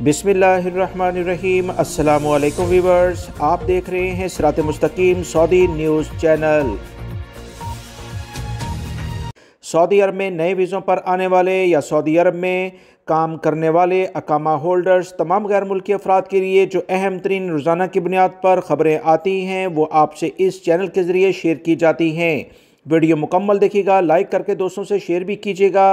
बिस्मिल्लाहिर्रहमानिर्रहीम। अस्सलामु अलैकुम व्यूअर्स, आप देख रहे हैं सिरात मुस्तकीम सऊदी न्यूज़ चैनल। सऊदी अरब में नए वीज़ों पर आने वाले या सऊदी अरब में काम करने वाले अकामा होल्डर्स तमाम गैर मुल्की अफराद के लिए जो अहम तरीन रोज़ाना की बुनियाद पर ख़बरें आती हैं वो आपसे इस चैनल के ज़रिए शेयर की जाती हैं। वीडियो मुकम्मल देखिएगा, लाइक करके दोस्तों से शेयर भी कीजिएगा।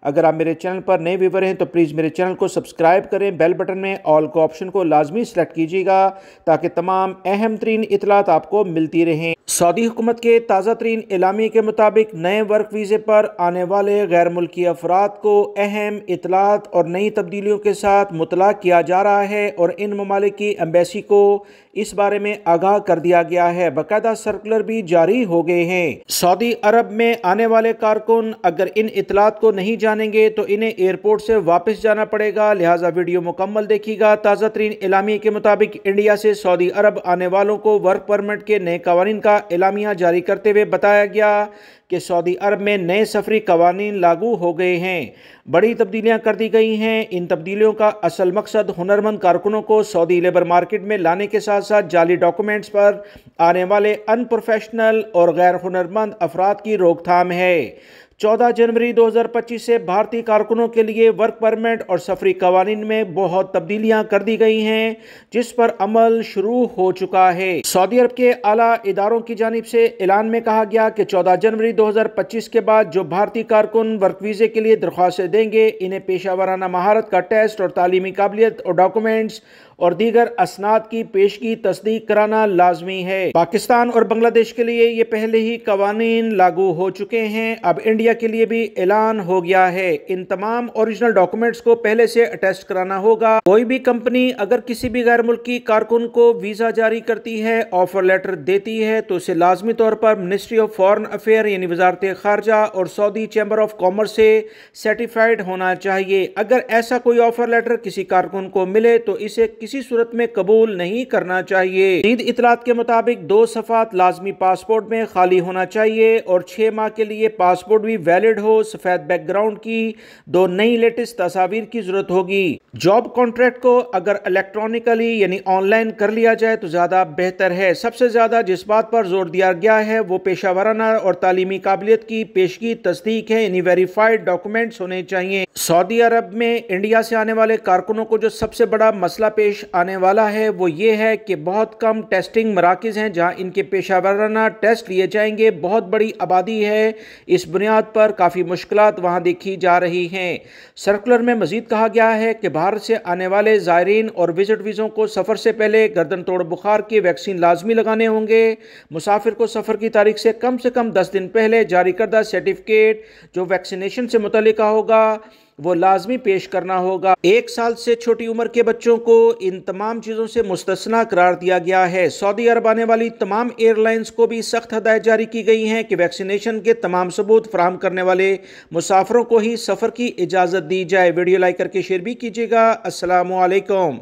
अगर आप मेरे चैनल पर नए व्यूवर हैं तो प्लीज़ मेरे चैनल को सब्सक्राइब करें, बेल बटन में ऑल को ऑप्शन को लाजमी सेलेक्ट कीजिएगा ताकि तमाम अहम तरीन इतलात आपको मिलती रहें। सऊदी हुकूमत के ताज़ा तरीन एलामी के मुताबिक नए वर्क वीज़े पर आने वाले गैर मुल्की अफराद को अहम इतलात और नई तब्दीलियों के साथ मुतला किया जा रहा है और इन ममालिक की एम्बेसी को इस बारे में आगाह कर दिया गया है। बाकायदा सर्कुलर भी जारी हो गए हैं। सऊदी अरब में आने वाले कारकुन अगर इन इतलात को नहीं जानेंगे तो इन्हें एयरपोर्ट से वापस जाना पड़ेगा, लिहाजा वीडियो मुकम्मल देखिएगा। ताज़ा तरीन एलामिया के मुताबिक इंडिया से सऊदी अरब आने वालों को वर्क परमिट के नए कवानीन का एलामिया जारी करते हुए बताया गया कि सऊदी अरब में नए सफरी कवानीन लागू हो गए हैं। बड़ी तब्दीलियां कर दी गई हैं। इन तब्दीलियों का असल मकसद हुनरमंद कारकुनों को सऊदी लेबर मार्केट में लाने के साथ साथ जाली डॉक्यूमेंट्स पर आने वाले अनप्रोफेशनल और गैर हुनरमंद अफराद की रोकथाम है। 14 जनवरी 2025 से भारतीय कारकुनों के लिए वर्क परमिट और सफरी कवानीन में बहुत तब्दीलियां कर दी गई हैं, जिस पर अमल शुरू हो चुका है। सऊदी अरब के आला इदारों की जानिब से ऐलान में कहा गया कि 14 जनवरी 2025 के बाद जो भारतीय कारकुन वर्क वीज़े के लिए दरख्वास्तें देंगे, इन्हें पेशा वाराना महारत का टेस्ट और तालीमी काबिलियत और डॉक्यूमेंट्स और दीगर असनाद की पेशगी तस्दीक कराना लाजमी है। पाकिस्तान और बांग्लादेश के लिए ये पहले ही कवानीन लागू हो चुके हैं। अब इंडिया के लिए भी ऐलान हो गया है। इन तमाम ओरिजिनल डॉक्यूमेंट्स को पहले से अटेस्ट कराना होगा। कोई भी कंपनी अगर किसी भी गैर मुल्की कारकुन को वीज़ा जारी करती है, ऑफर लेटर देती है, तो उसे लाजमी तौर पर मिनिस्ट्री ऑफ फॉरेन अफेयर यानी वजारत खारजा और सऊदी चैम्बर ऑफ कॉमर्स से सर्टिफाइड होना चाहिए। अगर ऐसा कोई ऑफर लेटर किसी कारकुन को मिले तो इसे किसी सूरत में कबूल नहीं करना चाहिए। मज़ीद इतलात के मुताबिक 2 सफ़ात लाजमी पासपोर्ट में खाली होना चाहिए और 6 माह के लिए पासपोर्ट भी वैलिड हो। सफेद बैकग्राउंड की 2 नई लेटेस्ट तस्वीर की जरूरत होगी। जॉब कॉन्ट्रैक्ट को अगर इलेक्ट्रॉनिकली यानी ऑनलाइन कर लिया जाए तो ज्यादा बेहतर है। सबसे ज्यादा जिस बात पर जोर दिया गया है वो पेशा वाराना और तालीमी काबिलियत की पेशगी तस्दीक है, यानी वेरीफाइड डॉक्यूमेंट्स होने चाहिए। सऊदी अरब में इंडिया से आने वाले कारकुनों को जो सबसे बड़ा मसला पेश आने वाला है वो ये है कि बहुत कम टेस्टिंग मराकज़ हैं जहां इनके पेशा वाराना टेस्ट लिए जाएंगे। बहुत बड़ी आबादी है, इस बुनियाद पर काफ़ी मुश्किलात वहां देखी जा रही हैं। सर्कुलर में मजीद कहा गया है कि भारत से आने वाले ज़ायरीन और विजिट वीज़ों को सफ़र से पहले गर्दन तोड़ बुखार की वैक्सीन लाजमी लगाने होंगे। मुसाफिर को सफ़र की तारीख से कम 10 दिन पहले जारी करदा सर्टिफिकेट जो वैक्सीनेशन से मुतल्लिका होगा वो लाजमी पेश करना होगा। 1 साल से छोटी उम्र के बच्चों को इन तमाम चीज़ों से मुस्तस्ना करार दिया गया है। सऊदी अरब आने वाली तमाम एयरलाइंस को भी सख्त हदायत जारी की गई हैं कि वैक्सीनेशन के तमाम सबूत फराहम करने वाले मुसाफिरों को ही सफ़र की इजाज़त दी जाए। वीडियो लाइक करके शेयर भी कीजिएगा। अस्सलामु अलैकुम।